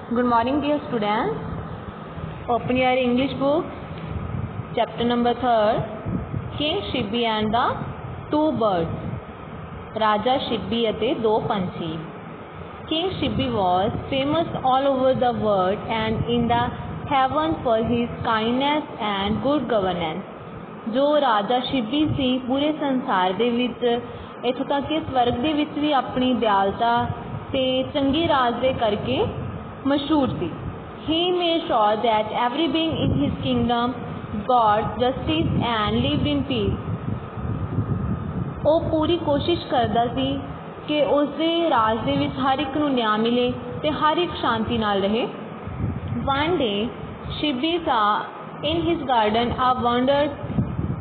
Good morning, dear students. Open your English book, chapter number 3, King Shibbi and the Two Birds. Raja Shibbi ਅਤੇ ਦੋ ਪੰਛੀ. King Shibbi was famous all over the world and in the heaven for his kindness and good governance. ਜੋ ਰਾਜਾ ਸ਼ਿੱਬੀ ਸੀ ਪੂਰੇ ਸੰਸਾਰ ਦੇ ਵਿੱਚ, ਇੱਥੋਂ ਤੱਕ ਕਿ ਸਵਰਗ ਦੇ ਵਿੱਚ ਵੀ ਆਪਣੀ ਦਿਆਲਤਾ ਤੇ ਚੰਗੇ ਰਾਜ ਦੇ ਕਰਕੇ ਮਸ਼ਹੂਰ ਸੀ. He made sure that every being in his kingdom got justice and lived in peace. ਉਹ ਪੂਰੀ ਕੋਸ਼ਿਸ਼ ਕਰਦਾ ਸੀ ਕਿ ਉਸਦੇ ਰਾਜ ਦੇ ਵਿੱਚ ਹਰ ਇੱਕ ਨੂੰ ਨਿਆਂ ਮਿਲੇ ਤੇ ਹਰ ਇੱਕ ਸ਼ਾਂਤੀ ਨਾਲ ਰਹੇ. One day, Shibbi saw in his garden a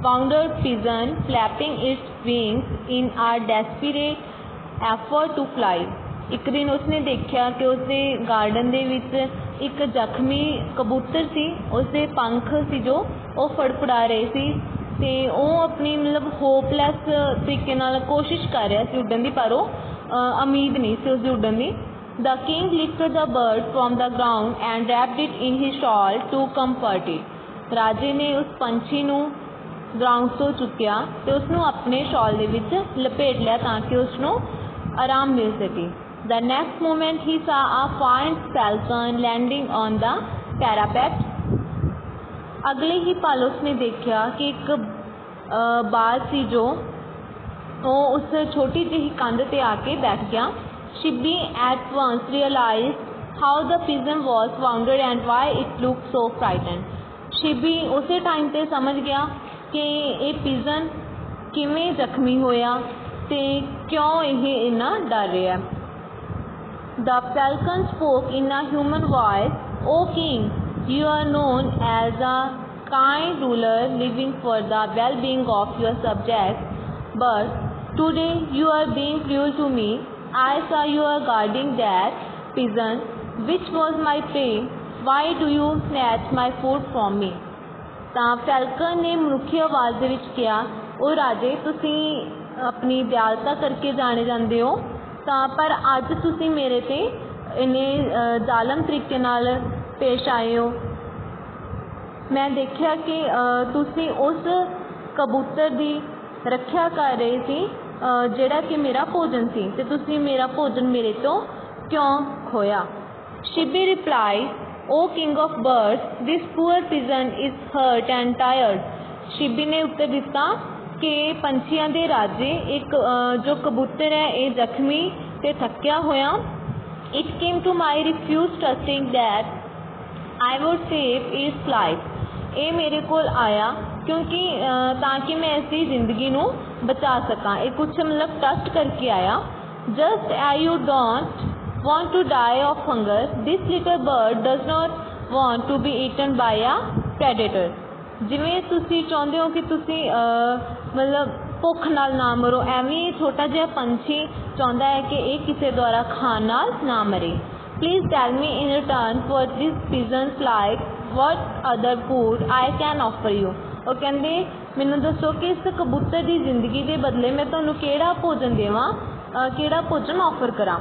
wounded pigeon flapping its wings in a desperate effort to fly. ਇੱਕ ਦਿਨ ਉਸਨੇ ਦੇਖਿਆ ਕਿ ਉਸਦੇ ਗਾਰਡਨ ਦੇ ਵਿੱਚ ਇੱਕ ਜ਼ਖਮੀ ਕਬੂਤਰ ਸੀ, ਉਸਦੇ ਪੰਖ ਸੀ ਜੋ ਉਹ ਫੜਫੜਾ ਰਹੇ ਸੀ ਤੇ ਉਹ ਆਪਣੀ ਮਤਲਬ ਹੋਪਲੈਸ ਤਰੀਕੇ ਨਾਲ ਕੋਸ਼ਿਸ਼ ਕਰ ਰਿਹਾ ਸੀ ਉੱਡਣ ਦੀ, ਪਰ ਉਹ ਉਮੀਦ ਨਹੀਂ ਸੀ ਉਸਦੀ ਉੱਡਣ ਦੀ. The king lifted the bird from the ground and wrapped it in his shawl to comfort it. ਰਾਜੇ ਨੇ ਉਸ ਪੰਛੀ ਨੂੰ ਗਰਾਊਂਡ ਤੋਂ ਚੁੱਕਿਆ ਤੇ ਉਸਨੂੰ ਆਪਣੇ ਸ਼ਾਲ ਦੇ ਵਿੱਚ ਲਪੇਟ ਲਿਆ ਤਾਂ ਕਿ ਉਸਨੂੰ ਆਰਾਮ ਮਿਲ ਸਕੇ. The next moment he saw a fine falcon landing on the parapet. ਅਗਲੇ ਹੀ ਪਲ ਉਸਨੇ ਦੇਖਿਆ ਕਿ ਇੱਕ ਬਾਜ਼ ਸੀ ਜੋ ਉਹ ਉਸ ਛੋਟੀ ਜਿਹੀ ਕੰਧ ਤੇ ਆ ਕੇ ਬੈਠ ਗਿਆ. Shibbi at once realized how the pigeon was wounded and why it looked so frightened. Shibbi ਉਸੇ ਟਾਈਮ ਤੇ ਸਮਝ ਗਿਆ ਕਿ ਇਹ ਪਿਜਨ ਕਿਵੇਂ ਜ਼ਖਮੀ ਹੋਇਆ ਤੇ ਕਿਉਂ ਇਹ ਇੰਨਾ ਡਰ ਰਿਹਾ. The falcon spoke in a human voice. O king, you are known as a kind ruler living for the well-being of your subjects, but today you are being cruel to me. I saw you are guarding that pigeon which was my prey. Why do you snatch my food from me? ਤਾਂ ਫੈਲਕਨ ਨੇ ਮਨੁੱਖੀ ਆਵਾਜ਼ ਦੇ ਵਿੱਚ ਕਿਹਾ, ਉਹ ਰਾਜੇ ਤੁਸੀਂ ਆਪਣੀ ਦਿਆਲਤਾ ਕਰਕੇ ਜਾਣੇ ਜਾਂਦੇ ਹੋ, ਤਾਂ ਪਰ ਅੱਜ ਤੁਸੀਂ ਮੇਰੇ 'ਤੇ ਇੰਨੇ ਜ਼ਾਲਮ ਤਰੀਕੇ ਨਾਲ ਪੇਸ਼ ਆਏ ਹੋ. ਮੈਂ ਦੇਖਿਆ ਕਿ ਤੁਸੀਂ ਉਸ ਕਬੂਤਰ ਦੀ ਰੱਖਿਆ ਕਰ ਰਹੇ ਸੀ ਜਿਹੜਾ ਕਿ ਮੇਰਾ ਭੋਜਨ ਸੀ, ਅਤੇ ਤੁਸੀਂ ਮੇਰਾ ਭੋਜਨ ਮੇਰੇ ਤੋਂ ਕਿਉਂ ਖੋਇਆ. Shibbi replied, O king of birds, this poor pigeon is hurt and tired. Shibbi ਨੇ ਉੱਤਰ ਦਿੱਤਾ ਕਿ ਪੰਛੀਆਂ ਦੇ ਰਾਜੇ ਇੱਕ ਜੋ ਕਬੂਤਰ ਹੈ ਇਹ ਜ਼ਖਮੀ ਤੇ ਥੱਕਿਆ ਹੋਇਆ. It came to my refuge trusting that I would save its life. ਇਹ ਮੇਰੇ ਕੋਲ ਆਇਆ ਕਿਉਂਕਿ ਤਾਂ ਕਿ ਮੈਂ ਇਸਦੀ ਜ਼ਿੰਦਗੀ ਨੂੰ ਬਚਾ ਸਕਾਂ. ਇਹ ਕੁਛ ਮਤਲਬ ਟਰਸਟ ਕਰਕੇ ਆਇਆ. Just as you don't want to die of hunger, this little bird does not want to be eaten by a predator. ਜਿਵੇਂ ਤੁਸੀਂ ਚਾਹੁੰਦੇ ਹੋ ਕਿ ਤੁਸੀਂ ਮਤਲਬ ਭੁੱਖ ਨਾਲ ਨਾ ਮਰੋ, ਐਵੇਂ ਛੋਟਾ ਜਿਹਾ ਪੰਛੀ ਚਾਹੁੰਦਾ ਹੈ ਕਿ ਇਹ ਕਿਸੇ ਦੁਆਰਾ ਖਾਣ ਨਾਲ ਨਾ ਮਰੇ. Please tell me in return for this pigeon's life what other food I can offer you. ਉਹ ਕਹਿੰਦੇ ਮੈਨੂੰ ਦੱਸੋ ਕਿ ਇਸ ਕਬੂਤਰ ਦੀ ਜ਼ਿੰਦਗੀ ਦੇ ਬਦਲੇ ਮੈਂ ਤੁਹਾਨੂੰ ਕਿਹੜਾ ਭੋਜਨ ਦੇਵਾਂ, ਕਿਹੜਾ ਭੋਜਨ ਆਫਰ ਕਰਾਂ.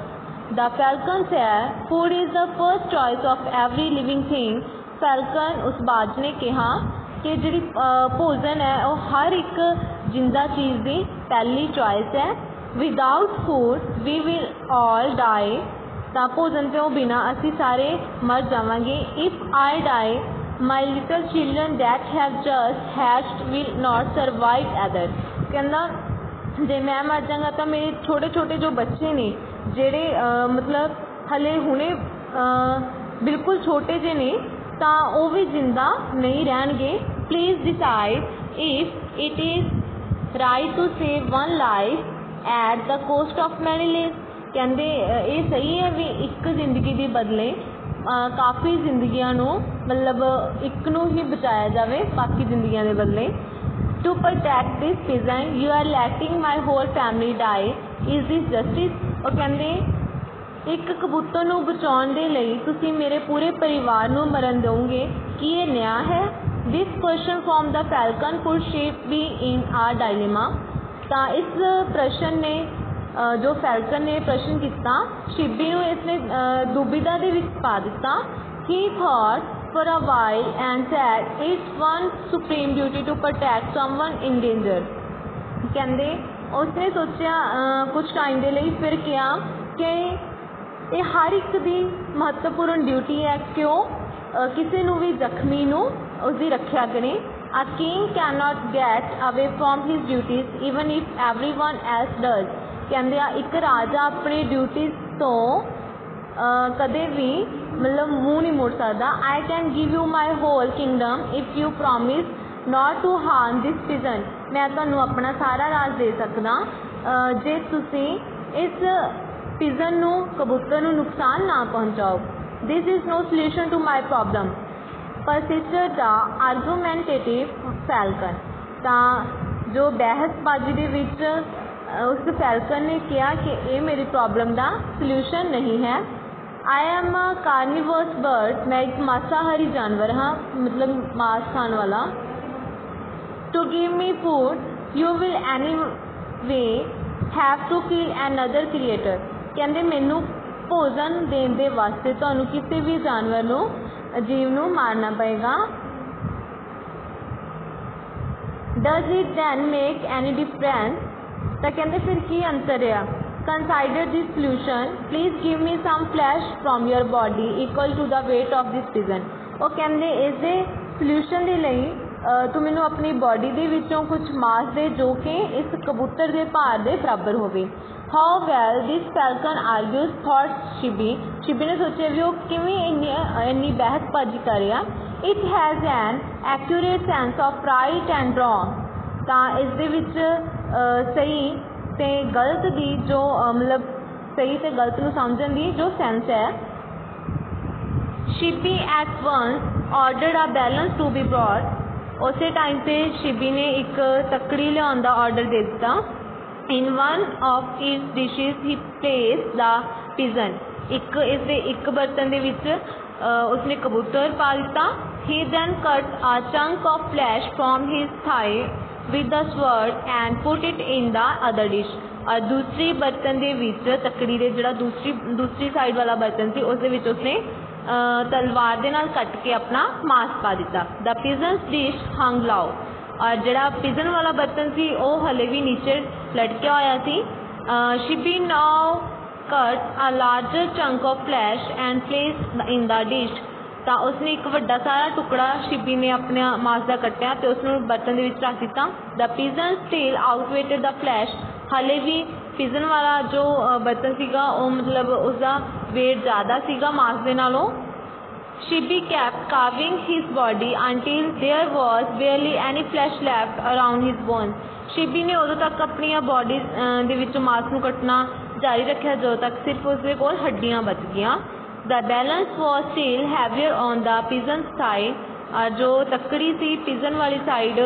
The falcon said, food is the first choice of every living thing. Falcon ਉਸ ਬਾਜ ਨੇ ਕਿਹਾ ਕਿ ਜਿਹੜੀ ਭੋਜਨ ਹੈ ਉਹ ਹਰ ਇੱਕ ਜਿੰਦਾ ਚੀਜ਼ ਦੀ ਪਹਿਲੀ ਚੋਇਸ ਹੈ. Without food we will all die. ਤਾਂ ਭੋਜਨ ਤੋਂ ਬਿਨਾਂ ਅਸੀਂ ਸਾਰੇ ਮਰ ਜਾਵਾਂਗੇ. If I die, my little children that have just hatched will not survive either. ਕਹਿੰਦਾ ਜੇ ਮੈਂ ਮਰ ਜਾਵਾਂਗਾ ਤਾਂ ਮੇਰੇ ਛੋਟੇ ਛੋਟੇ ਜੋ ਬੱਚੇ ਨੇ ਜਿਹੜੇ ਮਤਲਬ ਹਲੇ ਹੁਣੇ ਬਿਲਕੁਲ ਛੋਟੇ ਜਿਹੇ ਨੇ ਤਾਂ ਉਹ ਵੀ ਜ਼ਿੰਦਾ ਨਹੀਂ ਰਹਿਣਗੇ. Please decide if it is right to save one life at the cost of many lives. ਕਹਿੰਦੇ ਇਹ ਸਹੀ ਹੈ ਵੀ ਇੱਕ ਜ਼ਿੰਦਗੀ ਦੇ ਬਦਲੇ ਕਾਫੀ ਜ਼ਿੰਦਗੀਆਂ ਨੂੰ ਮਤਲਬ ਇੱਕ ਨੂੰ ਹੀ ਬਚਾਇਆ ਜਾਵੇ ਬਾਕੀ ਜ਼ਿੰਦਗੀਆਂ ਦੇ ਬਦਲੇ. To protect this pigeon you are letting my whole family die. Is this justice? ਉਹ ਕਹਿੰਦੇ ਇੱਕ ਕਬੂਤਰ ਨੂੰ ਬਚਾਉਣ ਦੇ ਲਈ ਤੁਸੀਂ ਮੇਰੇ ਪੂਰੇ ਪਰਿਵਾਰ ਨੂੰ ਮਰਨ ਦਿਓਗੇ, ਕੀ ਇਹ ਨਿਆਂ ਹੈ? This question from the falcon put Shibbi in a dilemma. ਤਾਂ ਇਸ ਪ੍ਰਸ਼ਨ ਨੇ जो फैल्कन ने प्रश्न किया शिबी नूं इसने दुविधा दे विच पा दिता। He thought for a while and said it's one supreme duty to protect someone in danger. कहते उसने सोचा कुछ टाइम के लिए फिर कहा कि ये हर एक दी महत्वपूर्ण ड्यूटी है क्यों किसी नूं भी जख्मी नूं उसकी रक्षा करें। A king cannot get away from his duties even if everyone else does। कहते हैं एक राजा अपनी ड्यूटीज तो कदे भी मतलब मुँह नहीं मोड़ सकता। I can give you my whole kingdom if you promise not to harm this pigeon. मैं तुहानू अपना सारा राज दे सकदा जे तुसी इस पिजन नू कबूतर नू नुकसान ना पहुँचाओ। This is no solution to my problem persisted the argumentative falcon. तो जो बहसबाजी दे विच उस फैल्कन ने कहा कि ये मेरी प्रॉब्लम का सोल्यूशन नहीं है। I am a carnivores bird, मैं एक मांसाहारी जानवर हाँ मतलब मांस खाने वाला। To give me food you will any way have to kill another creator. कहते मैनू भोजन देने दे वास्ते तुहानू किसी भी जानवर नू जीव नू मारना पएगा। Does it then make any difference. तो कहते फिर की अंतर है। Consider this solution please give me some flesh from your body equal to the weight of this pigeon. वो कहते इसके सोल्यूशन के लिए तू मैनू अपनी बॉडी के विचों कुछ मास दे जो कि इस कबूतर के भार के बराबर होवे। How well this falcon argues thought Shibi. Shibi ने सोचा भी वो किवें इन्नी बहसबाजी कर रहा। It has an accurate sense of right and wrong. तो इस सही ते गलत की जो मतलब सही ते गलत नूं समझण दी जो सेंस है। Shibi at once ordered a balance to be brought. उस टाइम से शिबी ने एक तकड़ी लियाउण दा ऑर्डर दे दिता। In one of its dishes he place the pigeon. एक बर्तन दे विच उसने कबूतर पा दिता। He then cut a chunk of flesh from his thigh with the sword and put it in the other dish. और दूसरी बर्तन दे विच तकड़ी दे जिहड़ा दूसरी साइड वाला बर्तन सी उस दे विच उसने तलवार दे नाल कट के अपना मांस पा दिता। द पिजन्स डिश हंग लाओ। और जिहड़ा पिजन वाला बर्तन सी वो हले भी नीचे लटकिया होया सी। Shibi now cut a larger chunk of flesh and place in the dish. तो उसने एक वड्डा सारा टुकड़ा शिबी ने अपने मांस का कट्टिया तो उसने बर्तन दे विच रख दिता। The pigeon still outweighed the flesh. हले भी पिजन वाला जो बर्तन सीगा वो मतलब उसका वेट ज़्यादा सीगा मांस दे नालों। Shibi kept carving his body until there was barely any flesh left around his bones। Shibi ने उदों तक अपनी बॉडी दे विचों मांस नूं कटना जारी रखा जो तक सिर्फ उसके कोल हड्डियां बच गईयां। The balance was still heavier on the pigeon's thigh। और जो तकड़ी सी पिजन वाली साइड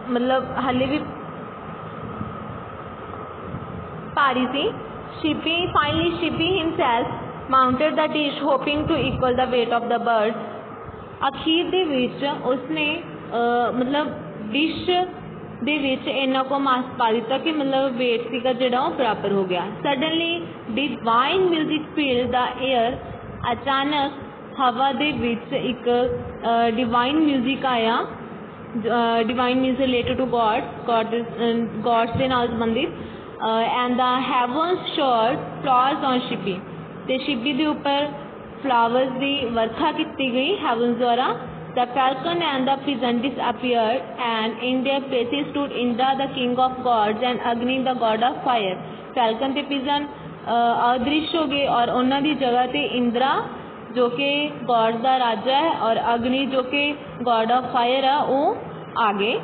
मतलब हले भी भारी सी। finally Shibi himself mounted the dish hoping to equal the weight of the bird। अखीर दे विच उसने मतलब डिश दे विच इन्ना को मांस पा दिता कि मतलब वेट सीगा जिहड़ा वो बराबर हो गया। Suddenly divine music fill the air. अचानक हवा दे विच एक डिवाइन म्यूजिक आया। Divine means related to gods दे नाल संबंधित। And the heavens showered flowers on Shibi. ते शिबी दे ऊपर फ्लावर्स की वर्खा की गई हेवन्स द्वारा। The falcon and the pigeon disappeared and in their places stood Indra the king of gods and Agni the god of fire. Falcon ते पिजन अदृश्य हो गए और उन्हों की जगह ते इंद्रा जो कि गॉड का राजा है और अग्नि जो कि गॉड ऑफ फायर है वो आ गए।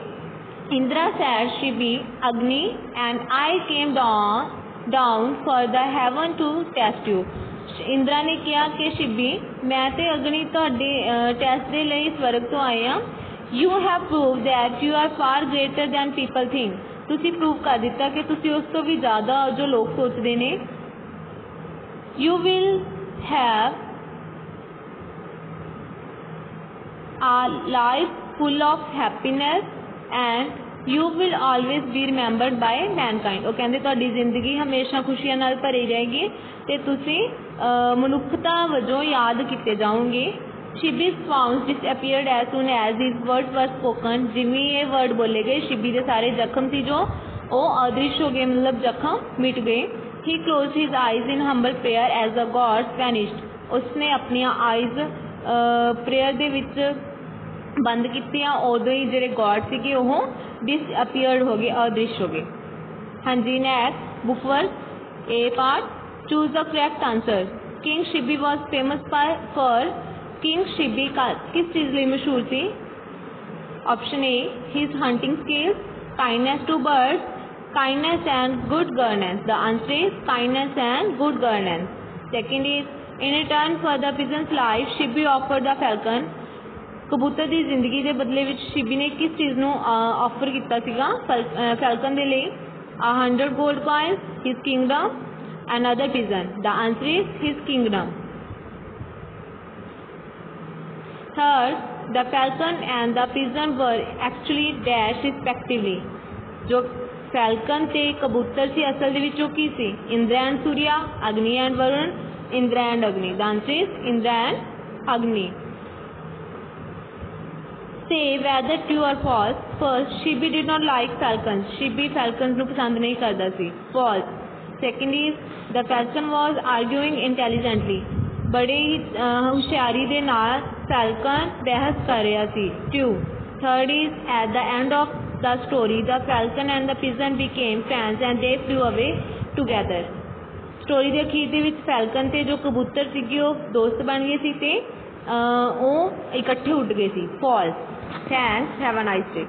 Indira said Shibi Agni and I came down for the heaven to test you. Indra ने कहा कि शिबी मैं ते अग्नि तुहाडे टेस्ट दे लई स्वर्ग तो आए हाँ। You have prove that you are far greater than people think. तुसी प्रूव कर दिता कि तुसी उस तो भी ज़्यादा जो लोग सोचते ने। You will have a life full of happiness and you will always be remembered by mankind. वो कहते तुहाडी जिंदगी हमेशा खुशियां नाल भरी जाएगी ते तुसी मनुखता वजों याद किए जाओगे। शिबीज फाउंड disappeared as soon as his words were spoken. जिमें ये वर्ड बोले गए शिबी के सारे जख्म सी जो वो अदृश्य हो गए, मतलब जख्म मिट गए। He close his eyes in humble prayer as the gods vanished. उसने अपनी आइज प्रेयर दे विच बंद कीतियां, उदों ही जिहड़े गॉड सीगे वो डिसअपीयर्ड हो गए, अदृश्य हो गए। हाँ जी, next book work A part. Choose the correct answer. King Shibi was famous for. King Shibi का किस चीज़ लिए मशहूर थी? Option A his hunting skills, kindness to birds, kindness and good governance. The answer is kindness and good governance. Second is in return for the pigeon's life Shibi offer the falcon. कबूतर की जिंदगी के बदले विच शिबी ने किस चीज़ को ऑफर किया सीगा फैल्कन के लिए? 100 gold coins, his kingdom, another pigeon. The answer is his kingdom. Third, the falcon and the pigeon were actually dash respectively. जो फैल्कन ते कबूतर सी असल दे विच की सी? इंद्र एंड सूर्या, अग्नि and Varun, Indra and Agni. The answer is Indra and अग्नि। Say whether true or false. First, Shibi did not like falcons. Shibi falcons को पसंद नहीं करता सी। False. Second is the falcon was arguing intelligently. बड़े ही होशियारी दे नाल falcon बहस कर रहा सी। True. Third is at the end of the story, the falcon and the pigeon became friends and they flew away together. Story के अखीर दे विच falcon ते जो कबूतर सीगे वो दोस्त बन गए सी ते वो इकट्ठे उड़ गए सी। False. Thanks, have a nice day.